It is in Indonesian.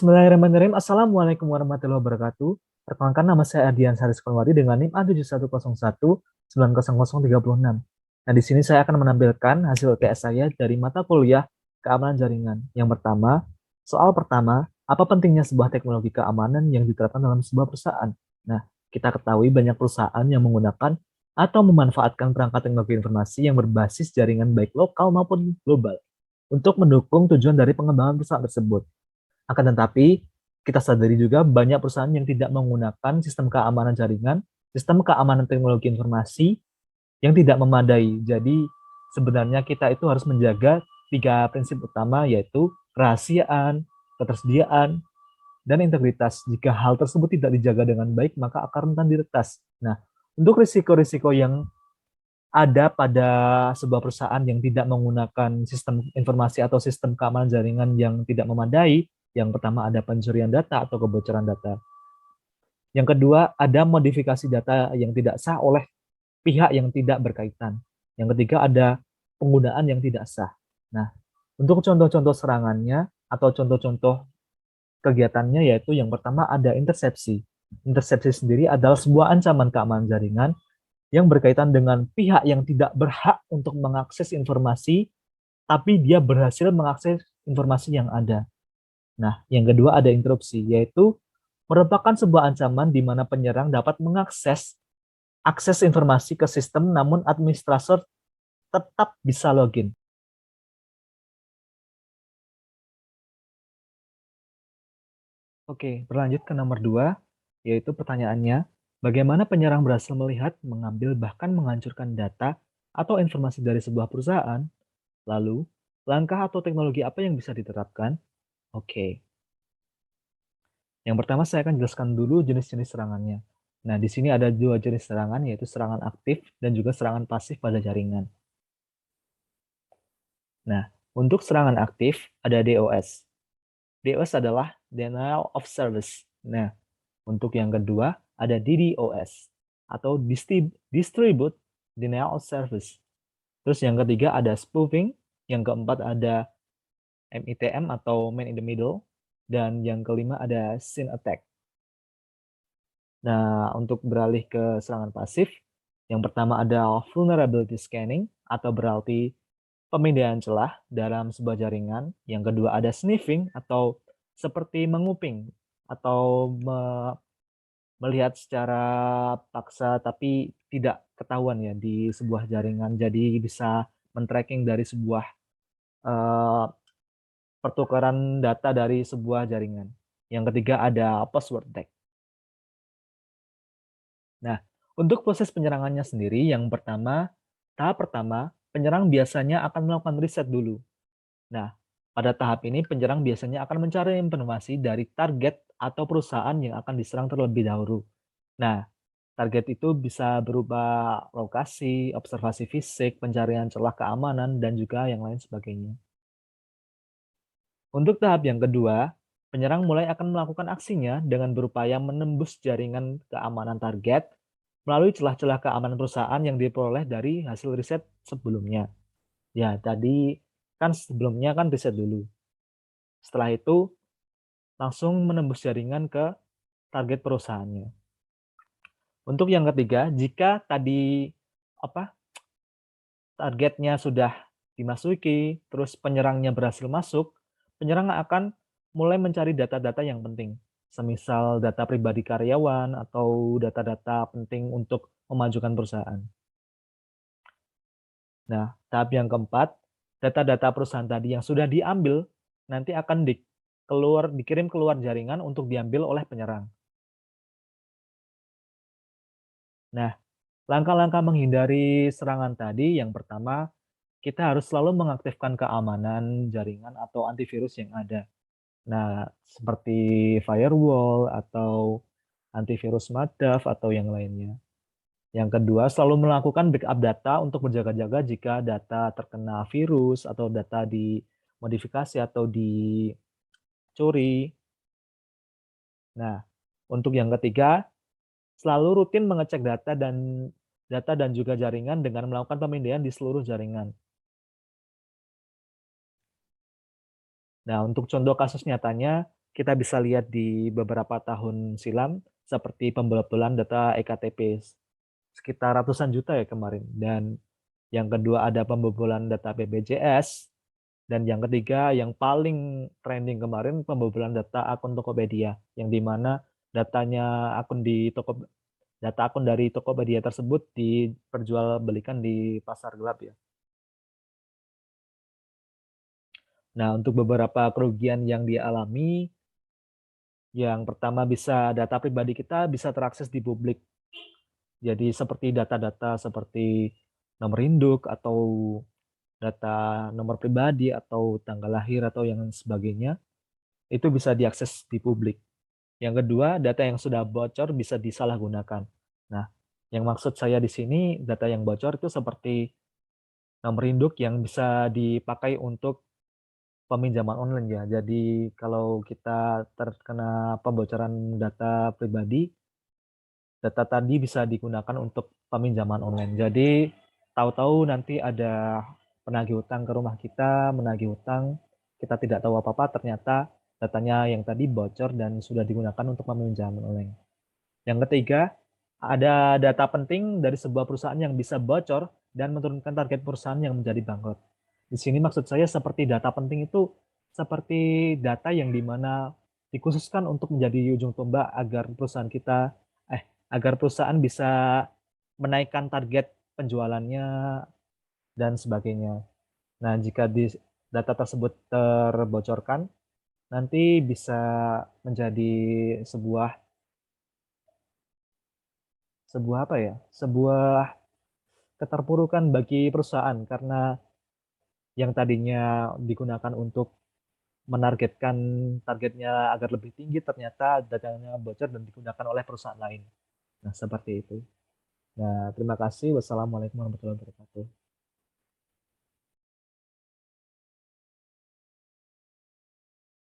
Bismillahirrahmanirrahim. Assalamualaikum warahmatullahi wabarakatuh. Perkenalkan, nama saya Ardian Saris Konwari dengan NIM A7101903036. Nah, di sini saya akan menampilkan hasil UTS saya dari mata kuliah keamanan jaringan. Yang pertama, soal pertama, apa pentingnya sebuah teknologi keamanan yang diterapkan dalam sebuah perusahaan? Nah, kita ketahui banyak perusahaan yang menggunakan atau memanfaatkan perangkat teknologi informasi yang berbasis jaringan baik lokal maupun global untuk mendukung tujuan dari pengembangan perusahaan tersebut. Akan tetapi, kita sadari juga banyak perusahaan yang tidak menggunakan sistem keamanan jaringan, sistem keamanan teknologi informasi yang tidak memadai. Jadi, sebenarnya kita itu harus menjaga tiga prinsip utama, yaitu kerahasiaan, ketersediaan, dan integritas. Jika hal tersebut tidak dijaga dengan baik, maka akan rentan diretas. Nah, untuk risiko-risiko yang ada pada sebuah perusahaan yang tidak menggunakan sistem informasi atau sistem keamanan jaringan yang tidak memadai. Yang pertama ada pencurian data atau kebocoran data. Yang kedua ada modifikasi data yang tidak sah oleh pihak yang tidak berkaitan. Yang ketiga ada penggunaan yang tidak sah. Nah, untuk contoh-contoh serangannya atau contoh-contoh kegiatannya yaitu yang pertama ada intersepsi. Intersepsi sendiri adalah sebuah ancaman keamanan jaringan yang berkaitan dengan pihak yang tidak berhak untuk mengakses informasi, tapi dia berhasil mengakses informasi yang ada. Nah, yang kedua ada interupsi, yaitu merupakan sebuah ancaman di mana penyerang dapat mengakses akses informasi ke sistem, namun administrator tetap bisa login. Oke, berlanjut ke nomor 2, yaitu pertanyaannya, bagaimana penyerang berhasil melihat, mengambil, bahkan menghancurkan data atau informasi dari sebuah perusahaan? Lalu, langkah atau teknologi apa yang bisa diterapkan? Oke, yang pertama saya akan jelaskan dulu jenis-jenis serangannya. Nah, di sini ada dua jenis serangan, yaitu serangan aktif dan juga serangan pasif pada jaringan. Nah, untuk serangan aktif ada DOS. DOS adalah Denial of Service. Nah, untuk yang kedua ada DDoS atau Distribute Denial of Service. Terus yang ketiga ada spoofing, yang keempat ada MITM atau Man in the Middle, dan yang kelima ada Scene Attack. Nah, untuk beralih ke serangan pasif, yang pertama ada vulnerability scanning atau berarti pemindaian celah dalam sebuah jaringan. Yang kedua ada sniffing atau seperti menguping atau melihat secara paksa tapi tidak ketahuan ya di sebuah jaringan. Jadi bisa men-tracking dari sebuah uh, pertukaran data dari sebuah jaringan. Yang ketiga ada password attack. Nah, untuk proses penyerangannya sendiri, tahap pertama, penyerang biasanya akan melakukan riset dulu. Nah, pada tahap ini penyerang biasanya akan mencari informasi dari target atau perusahaan yang akan diserang terlebih dahulu. Nah, target itu bisa berupa lokasi, observasi fisik, pencarian celah keamanan, dan juga yang lain sebagainya. Untuk tahap yang kedua, penyerang mulai akan melakukan aksinya dengan berupaya menembus jaringan keamanan target melalui celah-celah keamanan perusahaan yang diperoleh dari hasil riset sebelumnya. Ya, tadi kan sebelumnya kan riset dulu. Setelah itu, langsung menembus jaringan ke target perusahaannya. Untuk yang ketiga, jika tadi targetnya sudah dimasuki, terus penyerangnya berhasil masuk, penyerang akan mulai mencari data-data yang penting, semisal data pribadi karyawan atau data-data penting untuk memajukan perusahaan. Nah, tahap yang keempat, data-data perusahaan tadi yang sudah diambil nanti akan dikirim keluar jaringan untuk diambil oleh penyerang. Nah, langkah-langkah menghindari serangan tadi yang pertama, kita harus selalu mengaktifkan keamanan jaringan atau antivirus yang ada. Nah, seperti firewall atau antivirus Madaf atau yang lainnya. Yang kedua, selalu melakukan backup data untuk berjaga-jaga jika data terkena virus atau data dimodifikasi atau dicuri. Nah, untuk yang ketiga, selalu rutin mengecek data dan juga jaringan dengan melakukan pemindaian di seluruh jaringan. Nah, untuk contoh kasus nyatanya, kita bisa lihat di beberapa tahun silam seperti pembobolan data EKTP sekitar ratusan juta ya kemarin. Dan yang kedua ada pembobolan data BPJS. Dan yang ketiga yang paling trending kemarin pembobolan data akun Tokopedia yang dimana datanya akun di data akun dari Tokopedia tersebut diperjualbelikan di pasar gelap ya. Nah, untuk beberapa kerugian yang dialami, yang pertama bisa data pribadi kita bisa terakses di publik. Jadi seperti data-data seperti nomor induk atau data nomor pribadi atau tanggal lahir atau yang sebagainya itu bisa diakses di publik. Yang kedua, data yang sudah bocor bisa disalahgunakan. Nah, yang maksud saya di sini data yang bocor itu seperti nomor induk yang bisa dipakai untuk peminjaman online ya. Jadi kalau kita terkena pembocoran data pribadi, data tadi bisa digunakan untuk peminjaman online. Jadi tahu-tahu nanti ada penagih utang ke rumah kita, menagih utang, kita tidak tahu apa-apa, ternyata datanya yang tadi bocor dan sudah digunakan untuk peminjaman online. Yang ketiga, ada data penting dari sebuah perusahaan yang bisa bocor dan menurunkan target perusahaan yang menjadi bangkrut. Di sini maksud saya seperti data penting itu seperti data yang dimana dikhususkan untuk menjadi ujung tombak agar perusahaan kita, agar perusahaan bisa menaikkan target penjualannya dan sebagainya. Nah, jika data tersebut terbocorkan, nanti bisa menjadi sebuah sebuah apa ya? Sebuah keterpurukan bagi perusahaan karena yang tadinya digunakan untuk menargetkan targetnya agar lebih tinggi ternyata datanya bocor dan digunakan oleh perusahaan lain. Nah, seperti itu. Nah, terima kasih. Wassalamualaikum warahmatullahi wabarakatuh.